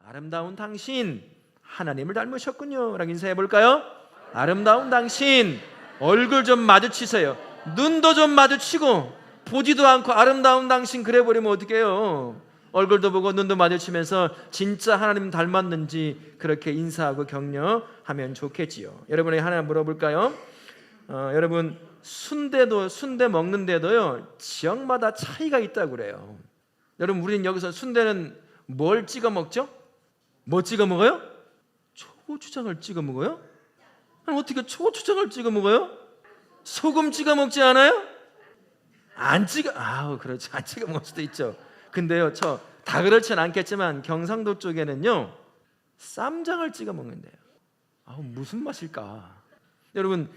아름다운 당신 하나님을 닮으셨군요 라고 인사해 볼까요? 아름다운 당신 얼굴 좀 마주치세요. 눈도 좀 마주치고 보지도 않고 아름다운 당신 그래 버리면 어떡해요? 얼굴도 보고 눈도 마주치면서 진짜 하나님 닮았는지 그렇게 인사하고 격려하면 좋겠지요. 여러분에게 하나 물어볼까요? 여러분 순대 먹는데도요 지역마다 차이가 있다고 그래요. 여러분 우리는 여기서 순대는 뭘 찍어 먹죠? 뭐 찍어 먹어요? 초고추장을 찍어 먹어요? 아니, 어떻게 초고추장을 찍어 먹어요? 소금 찍어 먹지 않아요? 그렇죠. 안 찍어 먹을 수도 있죠. 근데요, 저 다 그렇진 않겠지만 경상도 쪽에는요 쌈장을 찍어 먹는데요. 무슨 맛일까? 여러분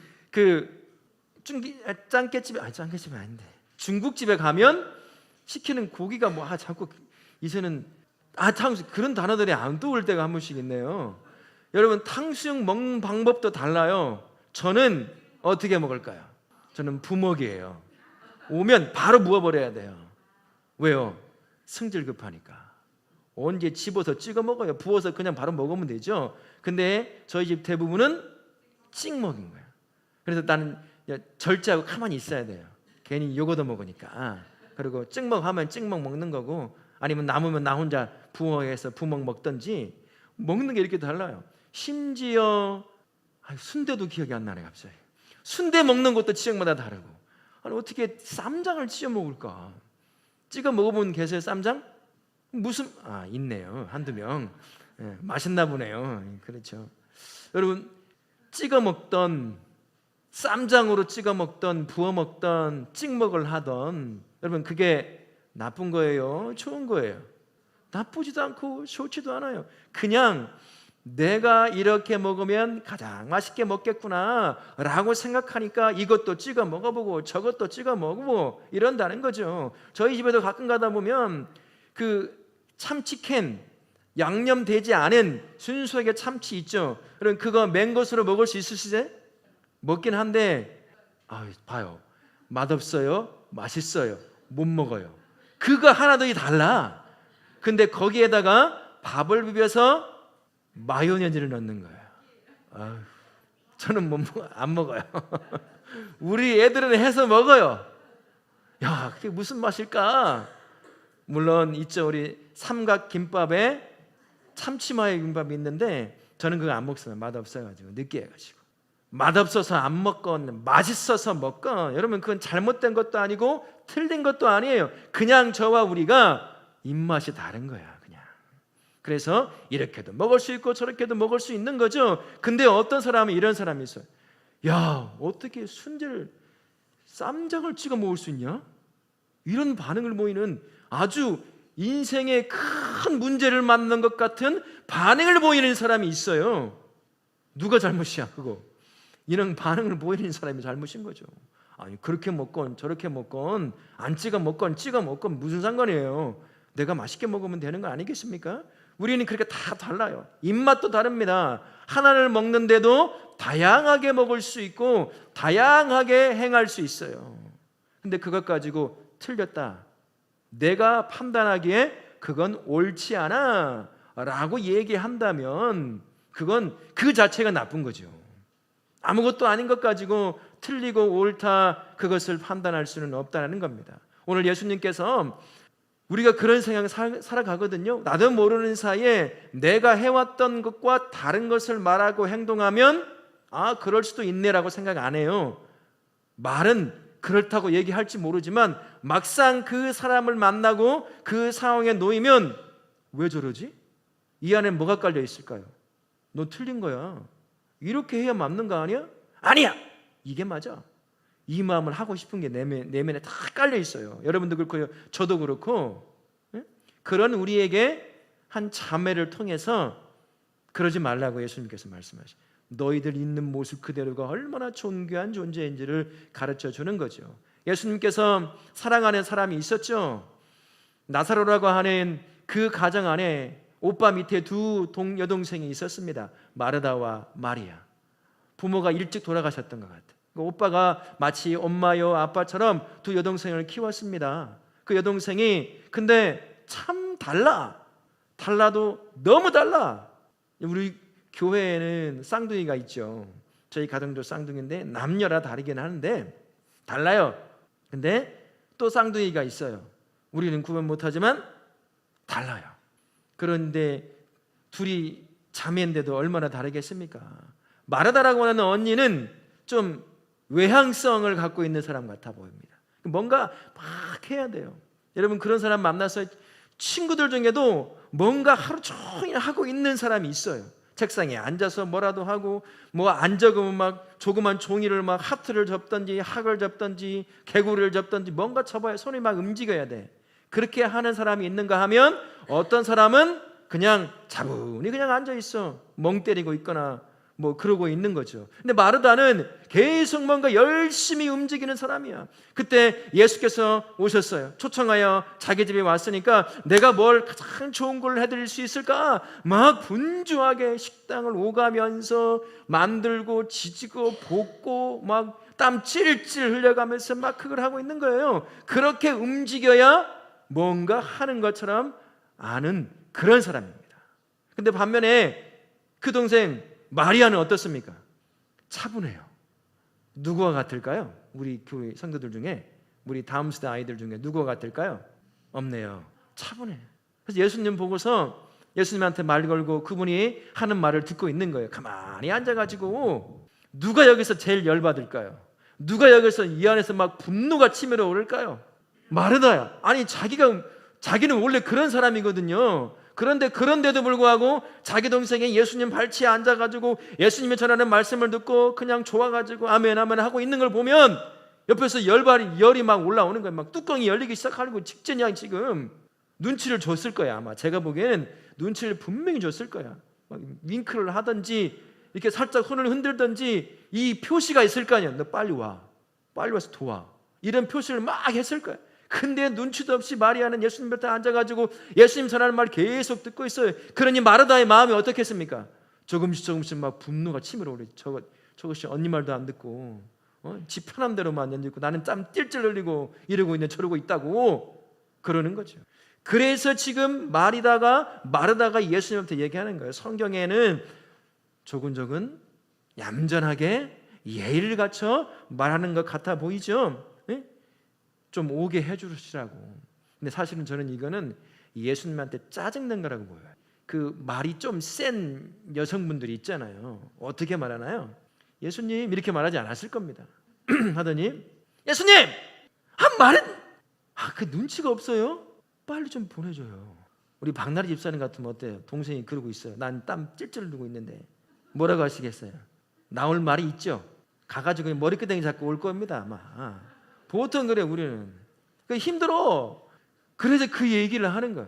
짱깨집이 아닌데 중국집에 가면 시키는 고기가 자꾸 이제는 탕수육 그런 단어들이 안 떠올 때가 한 번씩 있네요. 여러분 탕수육 먹는 방법도 달라요. 저는 어떻게 먹을까요? 저는 부먹이에요. 오면 바로 부어버려야 돼요. 왜요? 승질 급하니까. 언제 집어서 찍어 먹어요? 부어서 그냥 바로 먹으면 되죠. 근데 저희 집 대부분은 찍먹인 거예요. 그래서 나는 절제하고 가만히 있어야 돼요. 괜히 요거도 먹으니까. 그리고 찍먹하면 찍먹 먹는 거고, 아니면 남으면 나 혼자 부어해서 부먹 먹든지 먹는 게 이렇게 달라요. 심지어 순대도 기억이 안 나네 갑자기. 순대 먹는 것도 지역마다 다르고. 어떻게 쌈장을 찍어 먹을까? 찍어 먹어본 계세요? 쌈장? 무슨 있네요. 한두 명. 맛있나 보네요. 그렇죠. 여러분 찍어 먹던 쌈장으로 찍어 먹던 부어 먹던 찍먹을 하던 여러분 그게 나쁜 거예요? 좋은 거예요? 나쁘지도 않고 좋지도 않아요. 그냥 내가 이렇게 먹으면 가장 맛있게 먹겠구나 라고 생각하니까 이것도 찍어 먹어보고 저것도 찍어 먹어보고 이런다는 거죠. 저희 집에도 가끔 가다 보면 그 참치캔 양념되지 않은 순수하게 참치 있죠. 그럼 그거 맨 것으로 먹을 수 있으시죠? 먹긴 한데 봐요. 맛없어요? 맛있어요? 못 먹어요. 그거 하나도 달라. 근데 거기에다가 밥을 비벼서 마요네즈를 넣는 거예요. 저는 안 먹어요. 우리 애들은 해서 먹어요. 야, 그게 무슨 맛일까? 물론 있죠. 우리 삼각김밥에 참치마요 김밥이 있는데 저는 그거 안 먹습니다. 맛없어가지고 느끼해가지고. 맛없어서 안 먹건 맛있어서 먹건 여러분 그건 잘못된 것도 아니고 틀린 것도 아니에요. 그냥 저와 우리가 입맛이 다른 거야. 그래서 이렇게도 먹을 수 있고 저렇게도 먹을 수 있는 거죠. 근데 어떤 사람은 이런 사람이 있어요. 야, 어떻게 순대를 쌈장을 찍어 먹을 수 있냐? 이런 반응을 보이는 아주 인생에 큰 문제를 만난 것 같은 반응을 보이는 사람이 있어요. 누가 잘못이야 그거? 이런 반응을 보이는 사람이 잘못인 거죠. 그렇게 먹건 저렇게 먹건 안 찍어 먹건 찍어 먹건 무슨 상관이에요? 내가 맛있게 먹으면 되는 거 아니겠습니까? 우리는 그렇게 다 달라요. 입맛도 다릅니다. 하나를 먹는데도 다양하게 먹을 수 있고 다양하게 행할 수 있어요. 근데 그것 가지고 틀렸다, 내가 판단하기에 그건 옳지 않아 라고 얘기한다면 그건 그 자체가 나쁜 거죠. 아무것도 아닌 것 가지고 틀리고 옳다 그것을 판단할 수는 없다는 겁니다. 오늘 예수님께서 우리가 그런 생각을 살아가거든요. 나도 모르는 사이에 내가 해왔던 것과 다른 것을 말하고 행동하면 그럴 수도 있네라고 생각 안 해요. 말은 그렇다고 얘기할지 모르지만 막상 그 사람을 만나고 그 상황에 놓이면 왜 저러지? 이 안에 뭐가 깔려 있을까요? 너 틀린 거야. 이렇게 해야 맞는 거 아니야? 아니야! 이게 맞아. 이 마음을 하고 싶은 게 내면에 다 깔려 있어요. 여러분도 그렇고 저도 그렇고. 그런 우리에게 한 자매를 통해서 그러지 말라고 예수님께서 말씀하시죠. 너희들 있는 모습 그대로가 얼마나 존귀한 존재인지를 가르쳐 주는 거죠. 예수님께서 사랑하는 사람이 있었죠. 나사로라고 하는 그 가정 안에 오빠 밑에 두 여동생이 있었습니다. 마르다와 마리아. 부모가 일찍 돌아가셨던 것 같아요. 오빠가 마치 엄마요 아빠처럼 두 여동생을 키웠습니다. 그 여동생이 근데 참 달라. 달라도 너무 달라. 우리 교회에는 쌍둥이가 있죠. 저희 가정도 쌍둥이인데 남녀라 다르긴 하는데 달라요. 근데 또 쌍둥이가 있어요. 우리는 구분 못하지만 달라요. 그런데 둘이 자매인데도 얼마나 다르겠습니까? 마르다라고 하는 언니는 좀 외향성을 갖고 있는 사람 같아 보입니다. 뭔가 막 해야 돼요. 여러분 그런 사람 만나서 친구들 중에도 뭔가 하루 종일 하고 있는 사람이 있어요. 책상에 앉아서 뭐라도 하고 뭐 안 적으면 막 조그만 종이를 막 하트를 접든지 학을 접든지 개구리를 접든지 뭔가 접어야 손이 막 움직여야 돼. 그렇게 하는 사람이 있는가 하면 어떤 사람은 그냥 차분히 그냥 앉아 있어. 멍 때리고 있거나 뭐 그러고 있는 거죠. 근데 마르다는 계속 뭔가 열심히 움직이는 사람이야. 그때 예수께서 오셨어요. 초청하여 자기 집에 왔으니까 내가 뭘 가장 좋은 걸 해드릴 수 있을까? 막 분주하게 식당을 오가면서 만들고 지지고 볶고 막 땀 찔찔 흘려가면서 막 그걸 하고 있는 거예요. 그렇게 움직여야 뭔가 하는 것처럼 아는 그런 사람입니다. 근데 반면에 그 동생 마리아는 어떻습니까? 차분해요. 누구와 같을까요? 우리 교회 성도들 중에 우리 다음 세대 아이들 중에 누구와 같을까요? 없네요. 차분해요. 그래서 예수님 보고서 예수님한테 말 걸고 그분이 하는 말을 듣고 있는 거예요. 가만히 앉아가지고 누가 여기서 제일 열받을까요? 누가 여기서 이 안에서 막 분노가 치밀어 오를까요? 마르다야. 아니 자기는 원래 그런 사람이거든요. 그런데도 불구하고 자기 동생이 예수님 발치에 앉아가지고 예수님이 전하는 말씀을 듣고 그냥 좋아가지고 아멘 아멘 하고 있는 걸 보면 옆에서 열이 막 올라오는 거예요. 막 뚜껑이 열리기 시작하고 직전이야. 지금 눈치를 줬을 거야. 아마 제가 보기에는 눈치를 분명히 줬을 거야. 막 윙크를 하든지 이렇게 살짝 손을 흔들든지 이 표시가 있을 거 아니야. 너 빨리 와. 빨리 와서 도와. 이런 표시를 막 했을 거야. 근데 눈치도 없이 마리아는 예수님 곁에 앉아가지고 예수님 전하는 말 계속 듣고 있어요. 그러니 마르다의 마음이 어떻겠습니까? 조금씩 막 분노가 치밀어 오르죠. 저것이 언니 말도 안 듣고 지 편한 대로만 앉아있고 나는 땀 찔찔 흘리고 이러고 있네 저러고 있다고 그러는 거죠. 그래서 지금 마르다가 예수님한테 얘기하는 거예요. 성경에는 조근조근 얌전하게 예의를 갖춰 말하는 것 같아 보이죠? 좀 오게 해주시라고. 근데 사실은 저는 이거는 예수님한테 짜증낸 거라고 보여요. 그 말이 좀 센 여성분들이 있잖아요. 어떻게 말하나요? 예수님 이렇게 말하지 않았을 겁니다. 하더니 예수님! 말은 그 눈치가 없어요? 빨리 좀 보내줘요. 우리 박나리 집사님 같으면 어때요? 동생이 그러고 있어요. 난 땀 찔찔 흘리고 있는데 뭐라고 하시겠어요? 나올 말이 있죠. 가가지고 머리끄댕이 잡고 올 겁니다 아마. 보통 그래 우리는. 힘들어. 그래서 그 얘기를 하는 거야.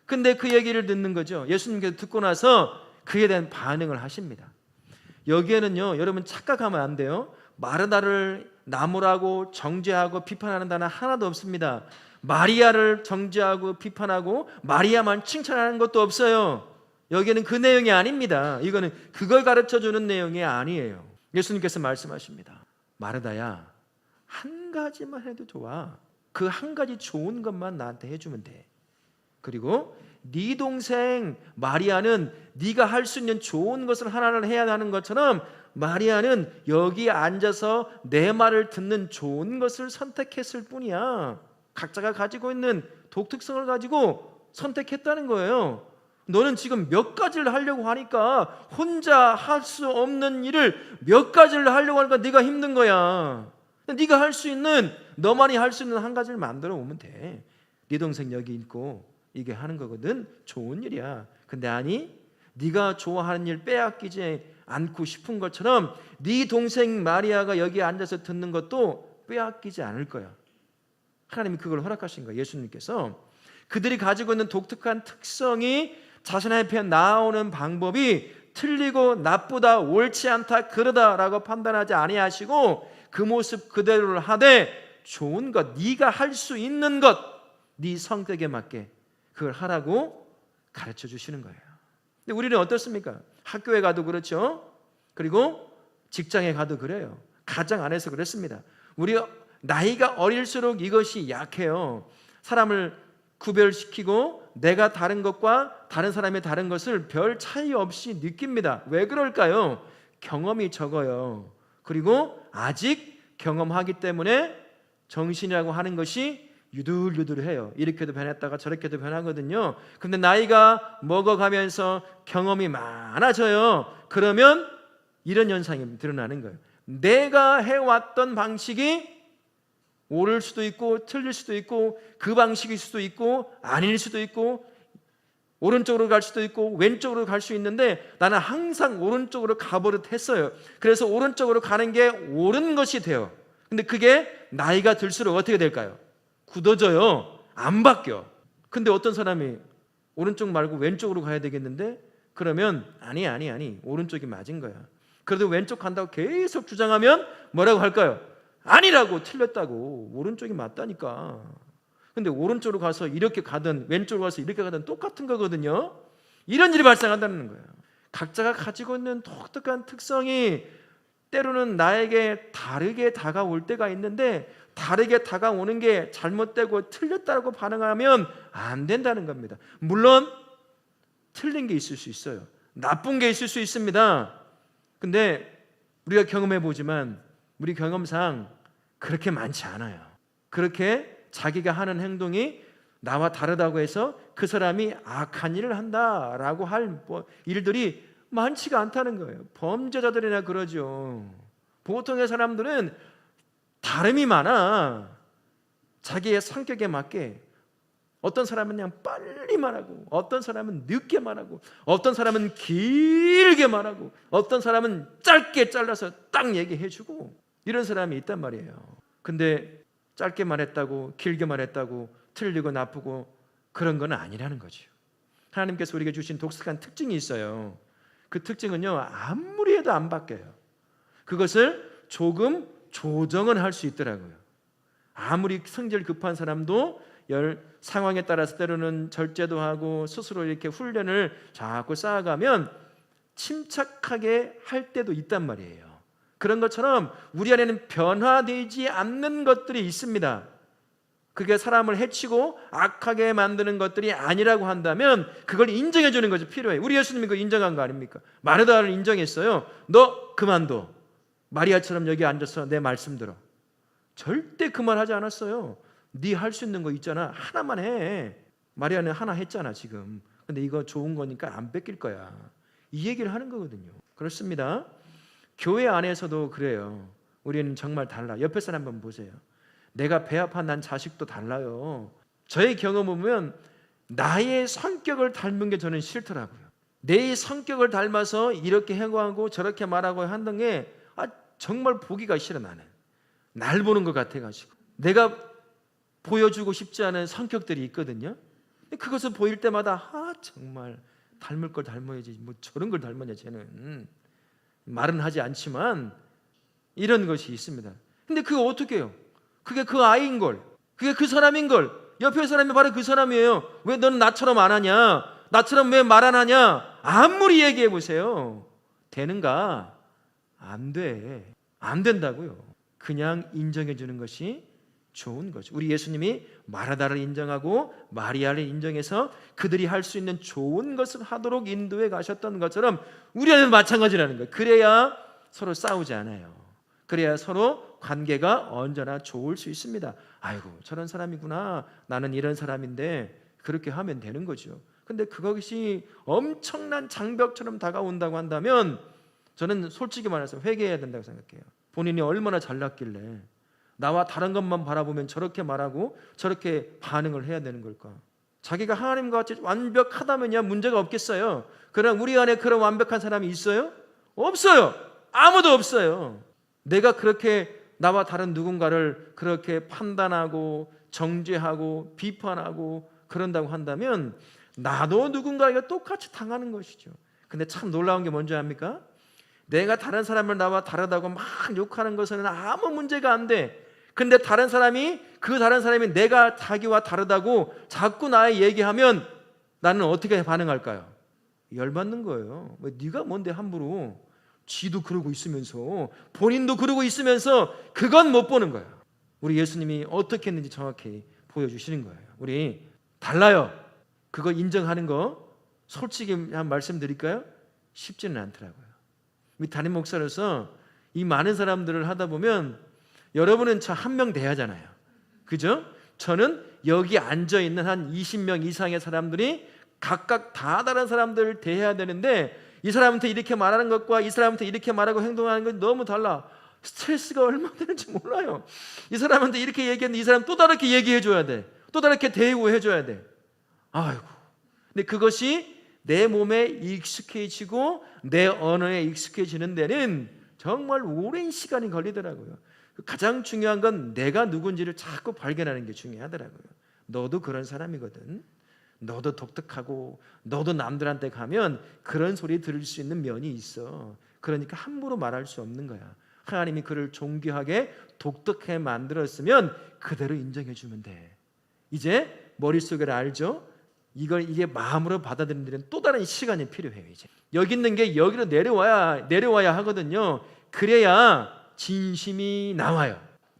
근데 그 얘기를 듣는 거죠. 예수님께서 듣고 나서 그에 대한 반응을 하십니다. 여기에는요 여러분 착각하면 안 돼요. 마르다를 나무라고 정죄하고 비판하는 단어 하나도 없습니다. 마리아를 정죄하고 비판하고 마리아만 칭찬하는 것도 없어요. 여기에는 그 내용이 아닙니다. 이거는 그걸 가르쳐주는 내용이 아니에요. 예수님께서 말씀하십니다. 마르다야 한 가지만 해도 좋아. 그 한 가지 좋은 것만 나한테 해주면 돼. 그리고 네 동생 마리아는 네가 할 수 있는 좋은 것을 하나를 해야 하는 것처럼 마리아는 여기 앉아서 내 말을 듣는 좋은 것을 선택했을 뿐이야. 각자가 가지고 있는 독특성을 가지고 선택했다는 거예요. 너는 지금 몇 가지를 하려고 하니까 혼자 할 수 없는 일을 몇 가지를 하려고 하니까 네가 힘든 거야. 네가 할 수 있는 너만이 할 수 있는 한 가지를 만들어 오면 돼. 네 동생 여기 있고 이게 하는 거거든. 좋은 일이야. 근데 아니 네가 좋아하는 일 빼앗기지 않고 싶은 것처럼 네 동생 마리아가 여기 앉아서 듣는 것도 빼앗기지 않을 거야. 하나님이 그걸 허락하신 거예요. 예수님께서 그들이 가지고 있는 독특한 특성이 자신 앞에 나오는 방법이 틀리고 나쁘다 옳지 않다 그러다라고 판단하지 아니하시고 그 모습 그대로를 하되 좋은 것 네가 할 수 있는 것 네 성격에 맞게 그걸 하라고 가르쳐 주시는 거예요. 근데 우리는 어떻습니까? 학교에 가도 그렇죠. 그리고 직장에 가도 그래요. 가정 안에서 그렇습니다. 우리 나이가 어릴수록 이것이 약해요. 사람을 구별시키고 내가 다른 것과 다른 사람의 다른 것을 별 차이 없이 느낍니다. 왜 그럴까요? 경험이 적어요. 그리고 아직 경험하기 때문에 정신이라고 하는 것이 유들유들해요. 이렇게도 변했다가 저렇게도 변하거든요. 근데 나이가 먹어가면서 경험이 많아져요. 그러면 이런 현상이 드러나는 거예요. 내가 해왔던 방식이 옳을 수도 있고 틀릴 수도 있고 그 방식일 수도 있고 아닐 수도 있고 오른쪽으로 갈 수도 있고 왼쪽으로 갈 수 있는데 나는 항상 오른쪽으로 가버릇했어요. 그래서 오른쪽으로 가는 게 옳은 것이 돼요. 근데 그게 나이가 들수록 어떻게 될까요? 굳어져요. 안 바뀌어. 근데 어떤 사람이 오른쪽 말고 왼쪽으로 가야 되겠는데 그러면 아니 오른쪽이 맞은 거야. 그래도 왼쪽 간다고 계속 주장하면 뭐라고 할까요? 아니라고, 틀렸다고. 오른쪽이 맞다니까. 근데 오른쪽으로 가서 이렇게 가든 왼쪽으로 가서 이렇게 가든 똑같은 거거든요. 이런 일이 발생한다는 거예요. 각자가 가지고 있는 독특한 특성이 때로는 나에게 다르게 다가올 때가 있는데 다르게 다가오는 게 잘못되고 틀렸다고 반응하면 안 된다는 겁니다. 물론 틀린 게 있을 수 있어요. 나쁜 게 있을 수 있습니다. 근데 우리가 경험해 보지만 우리 경험상 그렇게 많지 않아요. 그렇게 자기가 하는 행동이 나와 다르다고 해서 그 사람이 악한 일을 한다라고 할 일들이 많지가 않다는 거예요. 범죄자들이나 그러죠. 보통의 사람들은 다름이 많아. 자기의 성격에 맞게 어떤 사람은 그냥 빨리 말하고 어떤 사람은 늦게 말하고 어떤 사람은 길게 말하고 어떤 사람은 짧게 잘라서 딱 얘기해주고 이런 사람이 있단 말이에요. 근데 짧게 말했다고 길게 말했다고 틀리고 나쁘고 그런 건 아니라는 거죠. 하나님께서 우리에게 주신 독특한 특징이 있어요. 그 특징은요, 아무리 해도 안 바뀌어요. 그것을 조금 조정은 할 수 있더라고요. 아무리 성질 급한 사람도 상황에 따라서 때로는 절제도 하고 스스로 이렇게 훈련을 자꾸 쌓아가면 침착하게 할 때도 있단 말이에요. 그런 것처럼 우리 안에는 변화되지 않는 것들이 있습니다. 그게 사람을 해치고 악하게 만드는 것들이 아니라고 한다면 그걸 인정해 주는 것이 필요해요. 우리 예수님이 그거 인정한 거 아닙니까? 마르다를 인정했어요. 너 그만둬. 마리아처럼 여기 앉아서 내 말씀 들어. 절대 그 말 하지 않았어요. 네 할 수 있는 거 있잖아. 하나만 해. 마리아는 하나 했잖아 지금. 근데 이거 좋은 거니까 안 뺏길 거야. 이 얘기를 하는 거거든요. 그렇습니다. 교회 안에서도 그래요. 우리는 정말 달라. 옆에 사람 한번 보세요. 내가 배 아파 난 자식도 달라요. 저의 경험을 보면 나의 성격을 닮은 게 저는 싫더라고요. 내 성격을 닮아서 이렇게 행동하고 저렇게 말하고 하는 게 정말 보기가 싫어. 나는 날 보는 것 같아가지고 내가 보여주고 싶지 않은 성격들이 있거든요. 그것을 보일 때마다 정말 닮을 걸 닮아야지 뭐 저런 걸 닮았냐 쟤는. 말은 하지 않지만 이런 것이 있습니다. 근데 그거 어떻게 해요? 그게 그 아이인 걸, 그게 그 사람인 걸. 옆에 사람이 바로 그 사람이에요. 왜 너는 나처럼 안 하냐? 나처럼 왜 말 안 하냐? 아무리 얘기해 보세요. 되는가? 안 돼. 안 된다고요. 그냥 인정해 주는 것이 좋은 거죠. 우리 예수님이 마르다를 인정하고 마리아를 인정해서 그들이 할 수 있는 좋은 것을 하도록 인도해 가셨던 것처럼 우리는 마찬가지라는 거예요. 그래야 서로 싸우지 않아요. 그래야 서로 관계가 언제나 좋을 수 있습니다. 아이고 저런 사람이구나. 나는 이런 사람인데 그렇게 하면 되는 거죠. 근데 그것이 엄청난 장벽처럼 다가온다고 한다면 저는 솔직히 말해서 회개해야 된다고 생각해요. 본인이 얼마나 잘났길래 나와 다른 것만 바라보면 저렇게 말하고 저렇게 반응을 해야 되는 걸까? 자기가 하나님과 같이 완벽하다면야 문제가 없겠어요. 그러나 우리 안에 그런 완벽한 사람이 있어요? 없어요. 아무도 없어요. 내가 그렇게 나와 다른 누군가를 그렇게 판단하고 정죄하고 비판하고 그런다고 한다면 나도 누군가에게 똑같이 당하는 것이죠. 근데 참 놀라운 게 뭔지 압니까? 내가 다른 사람을 나와 다르다고 막 욕하는 것은 아무 문제가 안 돼. 근데 다른 사람이 내가 자기와 다르다고 자꾸 나에 얘기하면 나는 어떻게 반응할까요? 열받는 거예요. 왜 네가 뭔데 함부로. 지도 그러고 있으면서 본인도 그러고 있으면서 그건 못 보는 거예요. 우리 예수님이 어떻게 했는지 정확히 보여주시는 거예요. 우리 달라요. 그거 인정하는 거 솔직히 한 말씀 드릴까요? 쉽지는 않더라고요. 우리 담임 목사로서 이 많은 사람들을 하다 보면 여러분은 저 한 명 돼야잖아요. 그죠? 저는 여기 앉아있는 한 20명 이상의 사람들이 각각 다 다른 사람들을 대해야 되는데 이 사람한테 이렇게 말하는 것과 이 사람한테 이렇게 말하고 행동하는 건 너무 달라. 스트레스가 얼마나 되는지 몰라요. 이 사람한테 이렇게 얘기했는데 이 사람 또 다르게 얘기해 줘야 돼. 또 다르게 대우해 줘야 돼. 아이고. 근데 그것이 내 몸에 익숙해지고 내 언어에 익숙해지는 데는 정말 오랜 시간이 걸리더라고요. 가장 중요한 건 내가 누군지를 자꾸 발견하는 게 중요하더라고요. 너도 그런 사람이거든. 너도 독특하고 너도 남들한테 가면 그런 소리 들을 수 있는 면이 있어. 그러니까 함부로 말할 수 없는 거야. 하나님이 그를 존귀하게 독특하게 만들었으면 그대로 인정해 주면 돼. 이제 머릿속에 알죠? 이게 마음으로 받아들이는 데는 또 다른 시간이 필요해요. 이제 여기 있는 게 여기로 내려와야 하거든요. 그래야 진심이 나와요.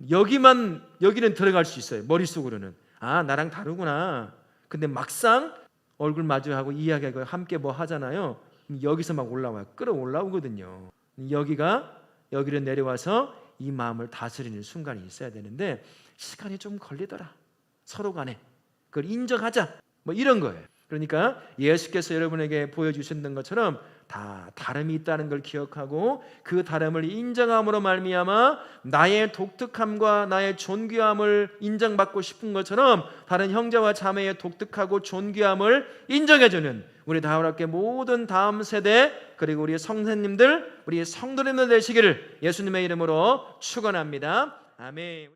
여기는 들어갈 수 있어요. 머릿속으로는 나랑 다르구나. 근데 막상 얼굴 마주하고 이야기하고 함께 뭐 하잖아요. 여기서 막 올라와요. 끌어올라오거든요. 여기로 내려와서 이 마음을 다스리는 순간이 있어야 되는데 시간이 좀 걸리더라. 서로 간에 그걸 인정하자. 뭐 이런 거예요. 그러니까 예수께서 여러분에게 보여주셨던 것처럼 다 다름이 있다는 걸 기억하고 그 다름을 인정함으로 말미암아 나의 독특함과 나의 존귀함을 인정받고 싶은 것처럼 다른 형제와 자매의 독특하고 존귀함을 인정해주는 우리 다울학교 모든 다음 세대 그리고 우리 성도님들 우리 성도님들 되시기를 예수님의 이름으로 축원합니다. 아멘.